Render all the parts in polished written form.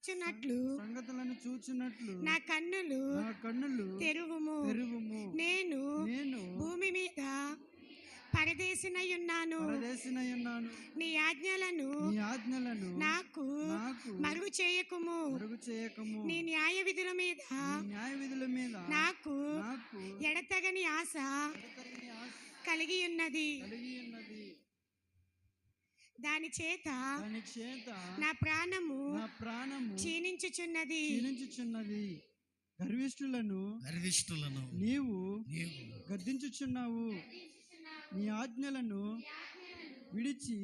సంగతులను చూచున్నట్లు నా కన్నులు తెరువుము. నేను భూమి మీద పరదేశినై ఉన్నాను. నీ ఆజ్ఞలను నాకు మరుగు చేయకుము. నీ న్యాయ విధుల మీద నాకు ఎడతగని ఆశ కలిగి ఉన్నది. దాని చేత నా ప్రాణము క్షీణించుచున్నది. గర్విష్ఠులను నీవు గద్దించుచున్నావు. నీ ఆజ్ఞలను విడిచి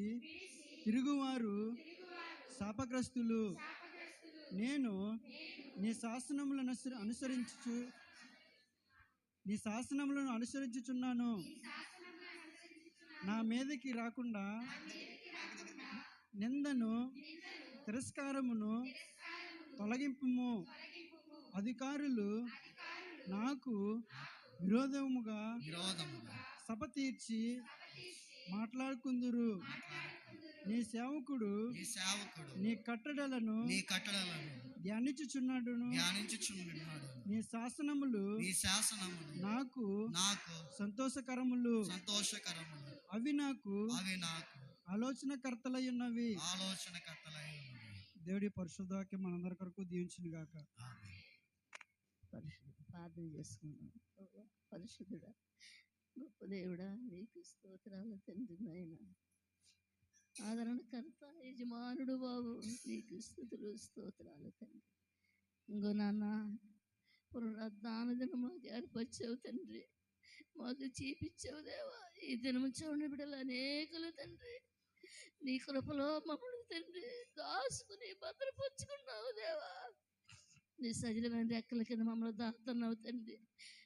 తిరుగువారు శాపగ్రస్తులు. నేను నీ శాసనములను అనుసరించుచున్నాను. నా మీదకి రాకుండా నిందను తిరస్కారమును తొలగింపుము. అధికారులు నాకు విరోధముగా సభ తీర్చి మాట్లాడుకుందురు. నీ సేవకుడు నీ కట్టడలను ధ్యానించుచున్నాడు. నీ శాసనములు నాకు సంతోషకరములు. అవి నాకు ఆలోచనకర్తలై ఉన్నవి. దేవుడి పరిశుద్ధ వాక్యం మనందరి కొరకు దీవించును గాక. ప్రార్థన చేసుకుందాం. పరిశుద్ధుడా, గొప్ప దేవుడా, నీకు స్తోత్రాలు తండ్రి. నాయన ఆదరణకర్త, యజమానుడు బాబు, నీకు స్తుతులు స్తోత్రాలు తండ్రి. ఇంకో నాన్న పునరుద్ధాన దినం మాకు ఏర్పరిచావు తండ్రి. మాకు చూపించావు దేవా. ఈ దినము చూడని బిడ్డలు అనేకులు తండ్రి నీ కృపలో మమ్మల్ని తండ్రి దాచుకుని భద్రపరుచుకున్నావు దేవా. నీ సజలమైన రెక్కల కింద మమ్మల్ని దాస్తున్నావు తండ్రి.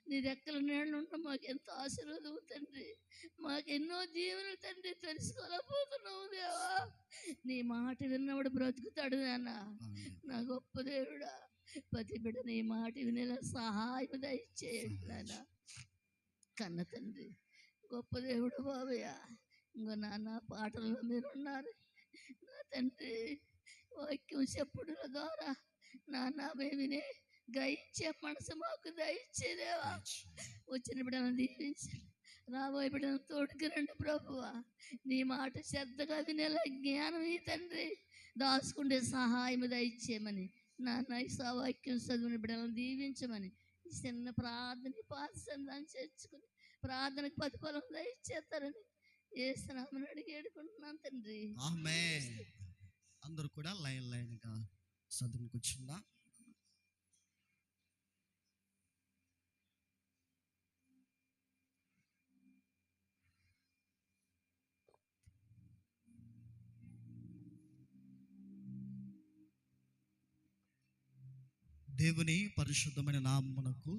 నీ రెక్కల నీళ్ళు ఉన్న మాకు ఎంతో ఆశీర్వాదం తండ్రి. మాకు ఎన్నో జీవనలు తండ్రి తెలుసుకోలేకపోతున్నావు దేవా. నీ మాట విన్నవాడు బ్రతుకుతాడు నాన్న. నా గొప్ప దేవుడా, ప్రతి బిడ్డ నీ మాట వినేలా సహాయం దయచేయండి నాన్న. కన్న తండ్రి, గొప్ప దేవుడు బాబయ్య. ఇంకో నాన్న పాటల్లో మీరున్నారు నా తండ్రి. వాక్యం చెప్పుడుల ద్వారా నాన్న మేమినే గ్రహించే మనసు మాకు దయచేదేవా. వచ్చిన బిడ్డలను దీవించి రాబోయే బిడ్డలను తోడుకు రండి ప్రభువా. నీ మాట శ్రద్ధగా వినేలా జ్ఞానం ఈ తండ్రి దాచుకుంటే సహాయం దయచేయమని నాన్న ఈ వాక్యం చదివిన బిడ్డలను దీవించమని ఈ చిన్న ప్రార్థన పాఠశాలను చేర్చుకుని ప్రార్థనకు ప్రతిఫలం దయచేస్తారని యేసునామమున అడిగి వేడుకుంటున్నాను తండ్రి. ఆమేన్. అందరూ కూడా లైన్గా చదువుకు కూర్చుందా. దేవుని పరిశుద్ధమైన నామమునకు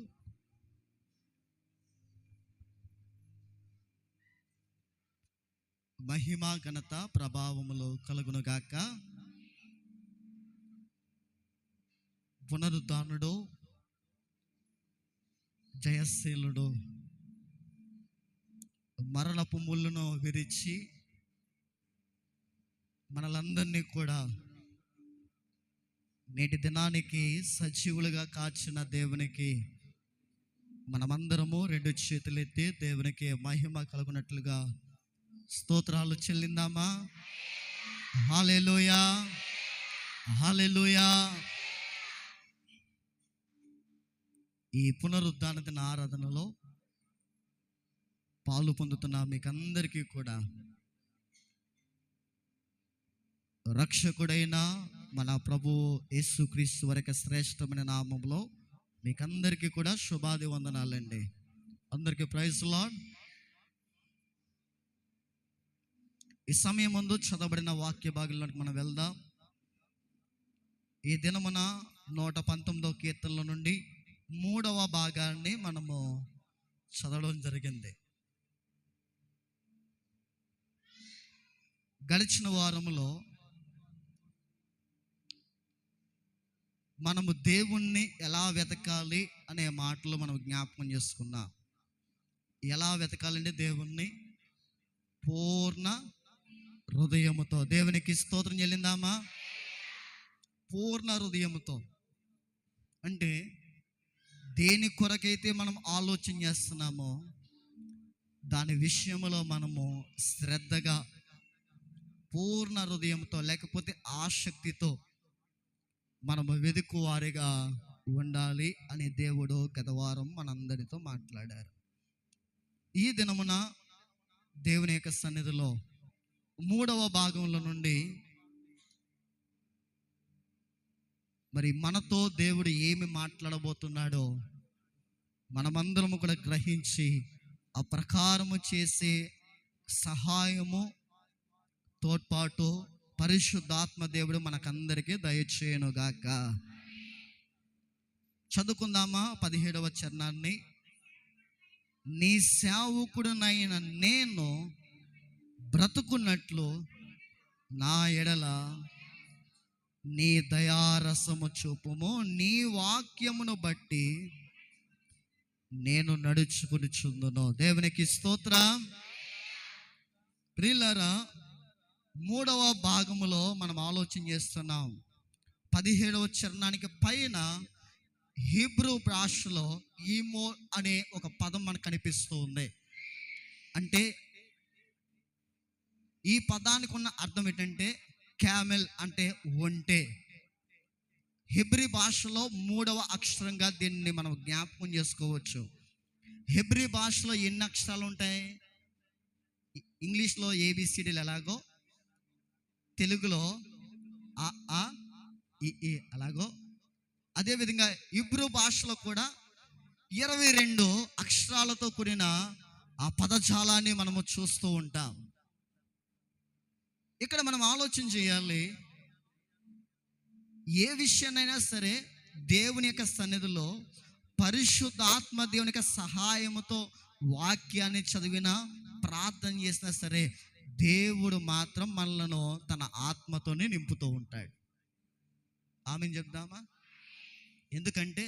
మహిమ ఘనత ప్రభావములు కలుగునుగాక. పునరుద్ధానుడు, జయశీలుడు, మరణపు ముళ్ళును విరిచి మనలందరినీ కూడా నేటి దినానికి సజీవులుగా కాచిన దేవునికి మనమందరము రెండు చేతులెత్తి దేవునికి మహిమ కలుగునట్లుగా స్తోత్రాలు చెల్లిందామా. హల్లెలూయా, హల్లెలూయా. ఈ పునరుద్ధాన దిన ఆరాధనలో పాలు పొందుతున్న మీకందరికీ కూడా రక్షకుడైన మన ప్రభు యేసుక్రీస్తు వారి శ్రేష్టమైన నామంలో మీకందరికీ కూడా శుభాది వందనాలండి. అందరికీ ప్రైజ్ లార్డ్. ఈ సమయం ముందు చదవబడిన వాక్య భాగంలోకి మనం వెళ్దాం. ఈ దినమున 119వ కీర్తనల నుండి 3వ భాగాన్ని మనము చదవడం జరిగింది. గడిచిన వారంలో మనము దేవుణ్ణి ఎలా వెతకాలి అనే మాటలు మనం జ్ఞాపకం చేసుకున్నాం. ఎలా వెతకాలంటే దేవుణ్ణి పూర్ణ హృదయముతో. దేవునికి స్తోత్రం చెల్లిందామా. పూర్ణ హృదయంతో. అంటే దేని కొరకైతే మనం ఆలోచన చేస్తున్నామో దాని విషయంలో మనము శ్రద్ధగా పూర్ణ హృదయంతో లేకపోతే ఆసక్తితో మనము వెదుకువారిగా ఉండాలి అని దేవుడు గత వారం మనందరితో మాట్లాడారు. ఈ దినమున దేవుని యొక్క సన్నిధిలో 3వ భాగంలో నుండి మరి మనతో దేవుడు ఏమి మాట్లాడబోతున్నాడో మనమందరము కూడా గ్రహించి ఆ ప్రకారము చేసే సహాయము తోడ్పాటు పరిశుద్ధాత్మ దేవుడు మనకందరికీ దయచేయునుగాక. చదువుకుందామా 17వ చరణాన్ని. నీ సేవకుడునైన నేను బ్రతుకున్నట్లు నా ఎడల నీ దయారసము చూపుము, నీ వాక్యమును బట్టి నేను నడుచుకునిచుందును. దేవునికి స్తోత్రం. ప్రియులారా, 3వ భాగములో మనం ఆలోచన చేస్తున్నాం. 17వ చరణానికి పైన హీబ్రూ భాషలో ఈమో అనే ఒక పదం మనకు కనిపిస్తూ ఉంది. అంటే ఈ పదానికి ఉన్న అర్థం ఏంటంటే క్యామెల్ అంటే ఒంటె. హెబ్రీ భాషలో 3వ అక్షరంగా దీన్ని మనం జ్ఞాపకం చేసుకోవచ్చు. హెబ్రీ భాషలో ఎన్ని అక్షరాలు ఉంటాయి? ఇంగ్లీష్లో ABCDలు ఎలాగో తెలుగులో అ ఆ ఇ ఈ అలాగో అదేవిధంగా హీబ్రూ భాషలో కూడా 22 అక్షరాలతో కూడిన ఆ పదజాలాన్ని మనము చూస్తూ ఉంటాం. ఇక్కడ మనం ఆలోచన చేయాలి, ఏ విషయాన్నైనా సరే దేవుని యొక్క సన్నిధిలో పరిశుద్ధాత్మ దేవుని యొక్క సహాయముతో వాక్యాన్ని చదివిన ప్రార్థన చేసినా సరే దేవుడు మాత్రం మనలను తన ఆత్మతోనే నింపుతూ ఉంటాడు. ఆమేన్ చెప్దామా? ఎందుకంటే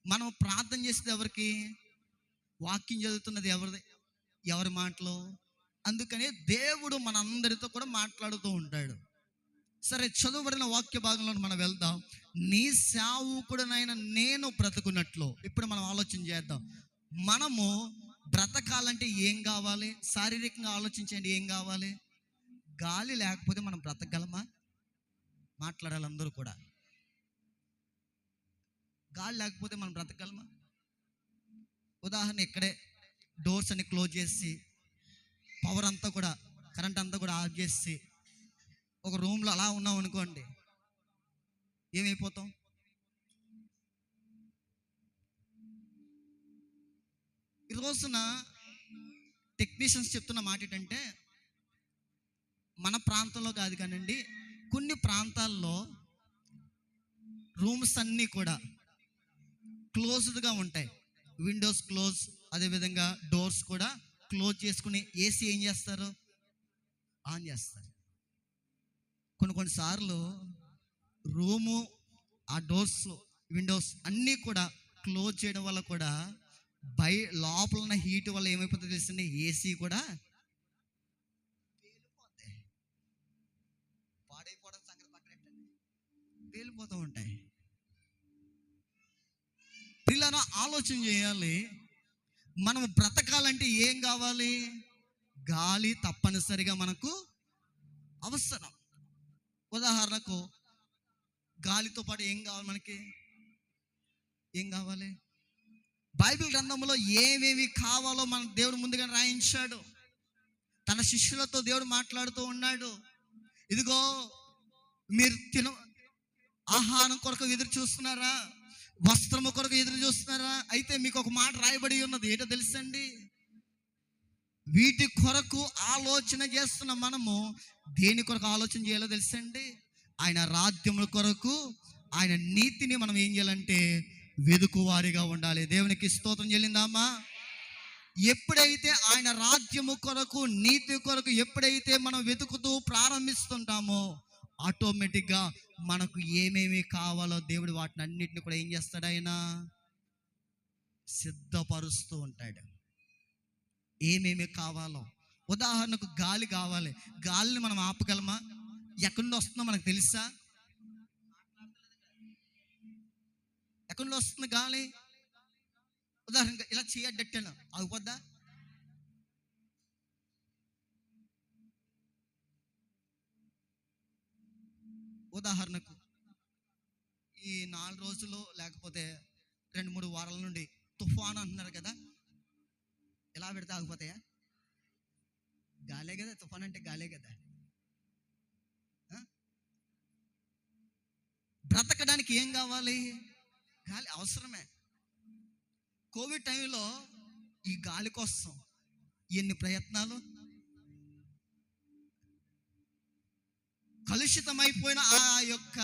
మనం ప్రార్థన చేసేది ఎవరికి? వాక్యం చదువుతున్నది ఎవరి మాటలో? అందుకనే దేవుడు మనందరితో కూడా మాట్లాడుతూ ఉంటాడు. సరే, చదువుబడిన వాక్య భాగంలో మనం వెళ్దాం. నీ సేవకుడనైన నేను బ్రతుకున్నట్లు. ఇప్పుడు మనం ఆలోచన చేద్దాం. మనము బ్రతకాలంటే ఏం కావాలి? శారీరకంగా ఆలోచించండి, ఏం కావాలి? గాలి లేకపోతే మనం బ్రతకగలమా? మాట్లాడాలి అందరూ కూడా. గాలి లేకపోతే మనం బ్రతకగలమా? ఉదాహరణ, ఇక్కడే డోర్స్ అన్ని క్లోజ్ చేసి పవర్ అంతా కూడా కరెంట్ అంతా కూడా ఆఫ్ చేసి ఒక రూమ్లో అలా ఉన్నాం అనుకోండి, ఏమైపోతాం? ఈ రోజున టెక్నీషియన్స్ చెప్తున్న మాట ఏంటంటే, మన ప్రాంతంలో కాదు కానండి, కొన్ని ప్రాంతాల్లో రూమ్స్ అన్నీ కూడా క్లోజ్డ్గా ఉంటాయి. విండోస్ క్లోజ్, అదేవిధంగా డోర్స్ కూడా క్లోజ్ చేసుకుని ఏసీ ఏం చేస్తారు? ఆన్ చేస్తారు. కొన్నిసార్లు రూము, ఆ డోర్స్, విండోస్ అన్నీ కూడా క్లోజ్ చేయడం వల్ల కూడా లోపల ఉన్న హీట్ వల్ల ఏమైపోతుందో తెలిసింది, ఏసీ కూడా పాడైపోవడం సంగతి పక్కనెట్టండి, పేలిపోతూ ఉంటాయి. పిల్లలు ఆలోచన చేయాలి, మనం బ్రతకాలంటే ఏం కావాలి? గాలి తప్పనిసరిగా మనకు అవసరం. ఉదాహరణకు గాలితో పాటు ఏం కావాలి మనకి? ఏం కావాలి? బైబిల్ గ్రంథంలో ఏమేమి కావాలో మన దేవుడు ముందుగా రాయించాడు. తన శిష్యులతో దేవుడు మాట్లాడుతూ ఉన్నాడు. ఇదిగో మీరు ఆహారం కొరకు ఎదురు చూస్తున్నారా? వస్త్రము కొరకు ఎదురు చూస్తున్నారా? అయితే మీకు ఒక మాట రాయబడి ఉన్నది, ఏంటో తెలుసండి? వీటి కొరకు ఆలోచన చేస్తున్న మనము దేని కొరకు ఆలోచన చేయాలో తెలుసండి? ఆయన రాజ్యముల కొరకు, ఆయన నీతిని మనం ఏం చేయాలంటే వెదుకువారిగా ఉండాలి. దేవునికి స్తోత్రం చెల్లిందామా? ఎప్పుడైతే ఆయన రాజ్యము కొరకు, నీతి కొరకు ఎప్పుడైతే మనం వెతుకుతూ ప్రారంభిస్తుంటామో ఆటోమేటిక్గా మనకు ఏమేమి కావాలో దేవుడు వాటిని అన్నిటిని కూడా ఏం చేస్తాడు? ఆయన సిద్ధపరుస్తూ ఉంటాడు. ఏమేమి కావాలో, ఉదాహరణకు గాలి కావాలి. గాలిని మనం ఆపగలమా? ఎక్కడి నుండి వస్తుందో మనకు తెలుసా? ఇప్పుడు వస్తుంది గాలి, ఉదాహరణగా ఇలా చేయడ్డట్టాను, ఆగిపోద్దా? ఉదాహరణకు ఈ 4 రోజులు లేకపోతే 2-3 వారాల నుండి తుఫాను అంటున్నారు కదా, ఎలా పెడితే ఆగిపోతాయా? గాలే కదా, తుఫాన్ అంటే గాలే కదా. బ్రతకడానికి ఏం కావాలి? గాలి అవసరమే. కోవిడ్ టైంలో ఈ గాలి కోసం ఎన్ని ప్రయత్నాలు, కలుషితమైపోయిన ఆ యొక్క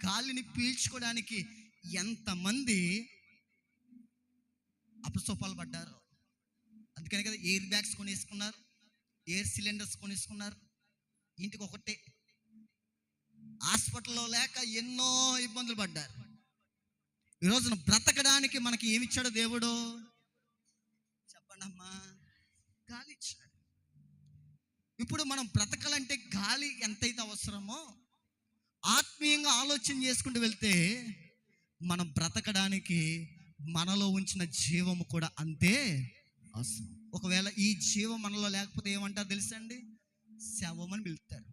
గాలిని పీల్చుకోవడానికి ఎంతమంది అపసోపాలు పడ్డారు. అందుకనే కదా ఎయిర్ బ్యాగ్స్ కొనేసుకున్నారు, ఎయిర్ సిలిండర్స్ కొనేసుకున్నారు. ఇంటికి ఒకటే, హాస్పిటల్లో లేక ఎన్నో ఇబ్బందులు పడ్డారు. ఈరోజున బ్రతకడానికి మనకి ఏమిచ్చాడు దేవుడు? చెప్పండి అమ్మా, గాలి ఇచ్చాడు. ఇప్పుడు మనం బ్రతకాలంటే గాలి ఎంతైతే అవసరమో ఆత్మీయంగా ఆలోచన చేసుకుంటూ వెళ్తే మనం బ్రతకడానికి మనలో ఉంచిన జీవము కూడా అంతే అవసరం. ఒకవేళ ఈ జీవం మనలో లేకపోతే ఏమంటారు తెలుసండి? శవం అని పిలుస్తారు.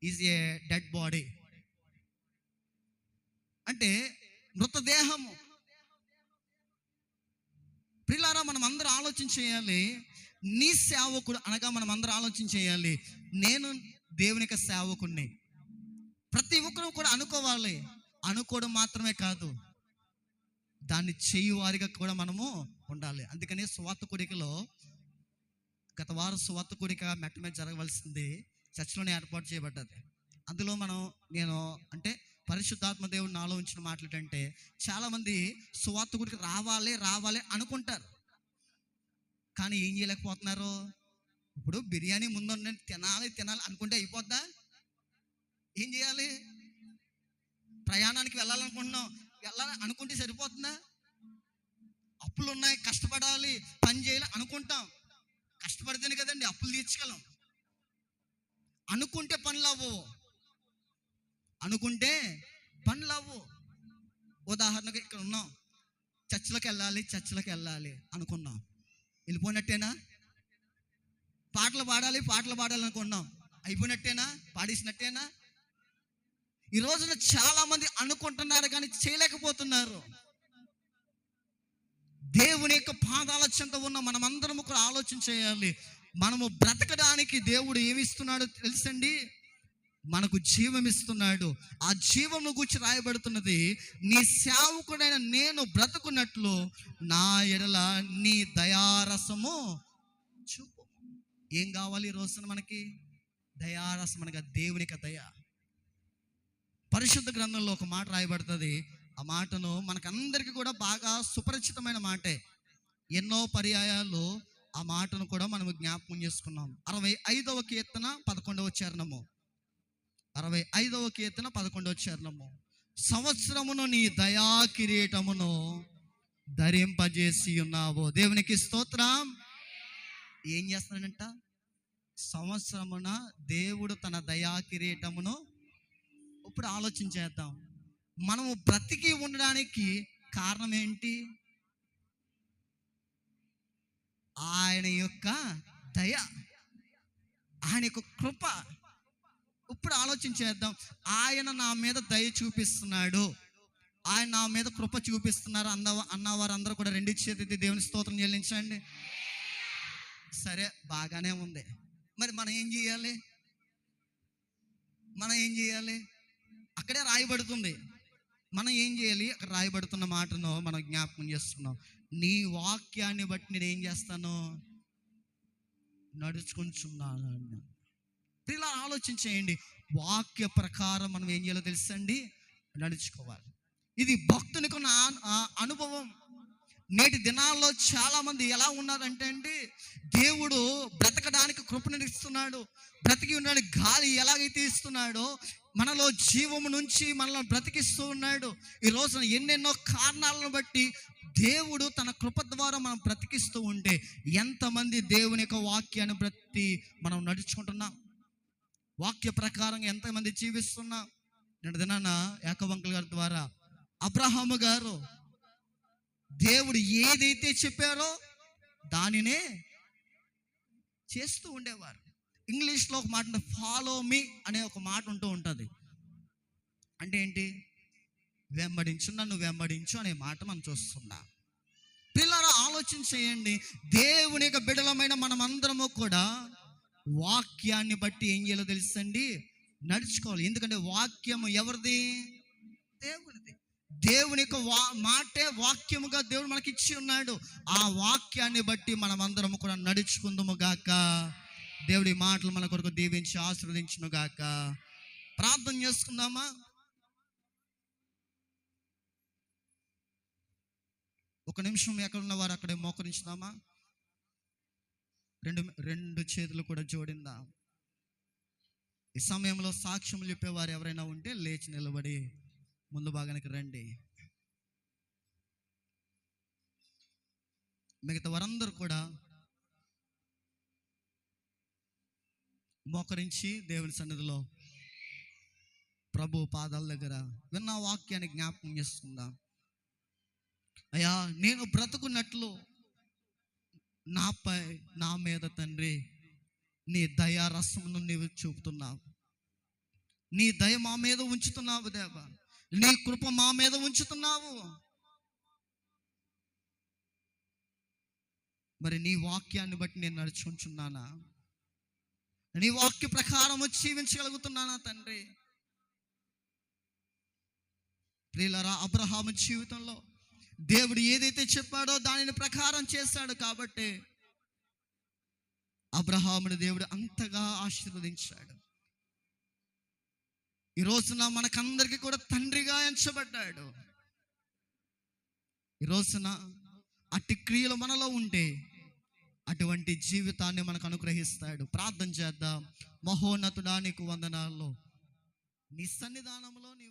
ఈజ్ ఏ డెడ్ బాడీ అంటే మృతదేహము. ప్రియులారా, మనం అందరూ ఆలోచన చేయాలి. నీ సేవకుడు అనగా మనం అందరూ ఆలోచన చేయాలి, నేను దేవుని యొక్క సేవకుడిని. ప్రతి ఒక్కరూ కూడా అనుకోవాలి. అనుకోవడం మాత్రమే కాదు, దాన్ని చేయువారిగా కూడా మనము ఉండాలి. అందుకని సువార్త కూడికలో గత వారం సువార్త కూడిక మెట్ట మీద జరగవలసింది చర్చిలోనే ఏర్పాటు చేయబడ్డది. అందులో నేను అంటే పరిశుద్ధాత్మ దేవుడు నాలో ఉంచిన మాటలు ఏంటంటే, చాలామంది సువార్త కూడిక రావాలి అనుకుంటారు, కానీ ఏం చేయలేకపోతున్నారు. ఇప్పుడు బిర్యానీ ముందు తినాలి అనుకుంటే అయిపోద్దా? ఏం చేయాలి? ప్రయాణానికి వెళ్ళాలనుకుంటున్నాం, అనుకుంటే సరిపోతుందా? అప్పులు ఉన్నాయి, కష్టపడాలి, పని చేయాలి అనుకుంటాం. కష్టపడితేనే కదండి అప్పులు తీర్చగలం. అనుకుంటే పనులు అవ్వవు. ఉదాహరణకు ఇక్కడ ఉన్నాం, చర్చిలోకి వెళ్ళాలి అనుకున్నాం, వెళ్ళిపోయినట్టేనా? పాటలు పాడాలి అనుకున్నాం, అయిపోయినట్టేనా? పాడేసినట్టేనా? ఈ రోజున చాలా మంది అనుకుంటున్నారు కానీ చేయలేకపోతున్నారు. దేవుని యొక్క పాదాల చెంత ఉన్న మనమందరం కూడా ఆలోచన చేయాలి. మనము బ్రతకడానికి దేవుడు ఏమిస్తున్నాడో తెలుసండి? మనకు జీవం ఇస్తున్నాడు. ఆ జీవము గురించి రాయబడుతున్నది, నీ సేవకుడైన నేను బ్రతుకున్నట్లు నా ఎడల నీ దయారసము చూపు. ఏం కావాలి ఈ రోజున మనకి? దయారసం అనగా దేవుని యొక్క దయ. పరిశుద్ధ గ్రంథంలో ఒక మాట రాయబడుతుంది. ఆ మాటను మనకందరికీ కూడా బాగా సుపరిచితమైన మాటే. ఎన్నో పర్యాయాలు ఆ మాటను కూడా మనం జ్ఞాపకం చేసుకున్నాం. 65వ కీర్తన 11వ చరణము. 65వ కీర్తన 11వ చరణము. సంవత్సరమును నీ దయా కిరీటమును ధరింపజేసి ఉన్నావు. దేవునికి స్తోత్రం. ఏం చేస్తున్నాడంట? సంవత్సరమున దేవుడు తన దయా కిరీటమును. ఇప్పుడు ఆలోచన చేద్దాం, మనము బ్రతికి ఉండడానికి కారణం ఏంటి? ఆయన యొక్క దయ, ఆయన యొక్క కృప. ఇప్పుడు ఆలోచన చేద్దాం, ఆయన నా మీద దయ చూపిస్తున్నాడు, ఆయన నా మీద కృప చూపిస్తున్నారు అన్నవారు అందరూ కూడా రెండు చేతులెత్తి దేవుని స్తోత్రం చెల్లించండి. సరే, బాగానే ఉంది. మరి మనం ఏం చేయాలి? అక్కడే రాయబడుతుంది. మనం ఏం చేయాలి? అక్కడ రాయబడుతున్న మాటను మనం జ్ఞాపకం చేస్తున్నాం. నీ వాక్యాన్ని బట్టి నేను ఏం చేస్తాను? నడుచుకుంటున్నాను. ఇలా ఆలోచన చేయండి. వాక్య ప్రకారం మనం ఏం చేయాలో తెలుసండి? నడుచుకోవాలి. ఇది భక్తునికి ఉన్న అనుభవం. నేటి దినాల్లో చాలా మంది ఎలా ఉన్నారంటే అండి, దేవుడు బ్రతకడానికి కృపను ఇస్తున్నాడు, బ్రతికి ఉండడానికి గాలి ఎలాగైతే ఇస్తున్నాడో మనలో జీవము నుంచి మనల్ని బ్రతికిస్తూ ఉన్నాడు. ఈ రోజున ఎన్నెన్నో కారణాలను బట్టి దేవుడు తన కృప ద్వారా మనం బ్రతికిస్తూ ఉంటే ఎంతమంది దేవుని యొక్క వాక్యాన్ని బట్టి మనం నడుచుకుంటున్నాం, వాక్య ప్రకారం ఎంతమంది జీవిస్తున్నాం. నిన్న దినాన యాకోబు అంకుల్ గారి ద్వారా అబ్రహాము గారు దేవుడు ఏదైతే చెప్పారో దానినే చేస్తూ ఉండేవారు. ఇంగ్లీష్లో ఒక మాట ఉంటుంది, ఫాలో మీ అనే ఒక మాట ఉంటూ ఉంటుంది. అంటే ఏంటి? వెంబడించు, నన్ను వెంబడించు అనే మాట మనం చూస్తున్నాం. పిల్లలు ఆలోచన చేయండి. దేవుని యొక్క బిడ్డలమైన మనమందరము కూడా వాక్యాన్ని బట్టి ఏం చేయాలో తెలుసండి, నడుచుకోవాలి. ఎందుకంటే వాక్యము ఎవరిది? దేవునిది. దేవుని యొక్క మాటే వాక్యముగా దేవుడు మనకి ఇచ్చి ఉన్నాడు. ఆ వాక్యాన్ని బట్టి మనమందరము కూడా నడుచుకుందాము గాక. దేవుడి మాటలు మన కొరకు దీవించి ఆశీర్వదించును గాక. ప్రార్థన చేసుకుందామా? ఒక నిమిషం ఎక్కడున్న వారు అక్కడే మోకరించుదామా? రెండు చేతులు కూడా జోడిందా. ఈ సమయంలో సాక్ష్యం చెప్పేవారు ఎవరైనా ఉంటే లేచి నిలబడి ముందు భాగానికి రండి. మిగతా వారందరూ కూడా మోకరించి దేవుని సన్నిధిలో ప్రభు పాదాల దగ్గర విన్న వాక్యాన్ని జ్ఞాపకం చేసుకుందాం. అయ్యా, నేను బ్రతుకున్నట్లు నాపై, నా మీద తండ్రి నీ దయా రసమును నీవు చూపుతున్నావు. నీ దయ మా మీద ఉంచుతున్నావు దేవా. నీ కృప మా మీద ఉంచుతున్నావు. మరి నీ వాక్యాన్ని బట్టి నేను నడుచుకుంటున్నానా? నీ వాక్య ప్రకారం జీవించగలుగుతున్నానా తండ్రి? ప్రియులారా, అబ్రహాము జీవితంలో దేవుడు ఏదైతే చెప్పాడో దానిని ప్రకారం చేశాడు కాబట్టి అబ్రహాముని దేవుడు అంతగా ఆశీర్వదించాడు. ఈ రోజున మనకందరికీ కూడా తండ్రిగా ఎంచబడ్డాడు. ఈ రోజున అట్టి క్రియలు మనలో ఉంటే అటువంటి జీవితాన్ని మనకు అనుగ్రహిస్తాడు. ప్రార్థన చేద్దాం. మహోన్నతుడా, నీకు వందనాలు. నీ సన్నిధానంలో నీ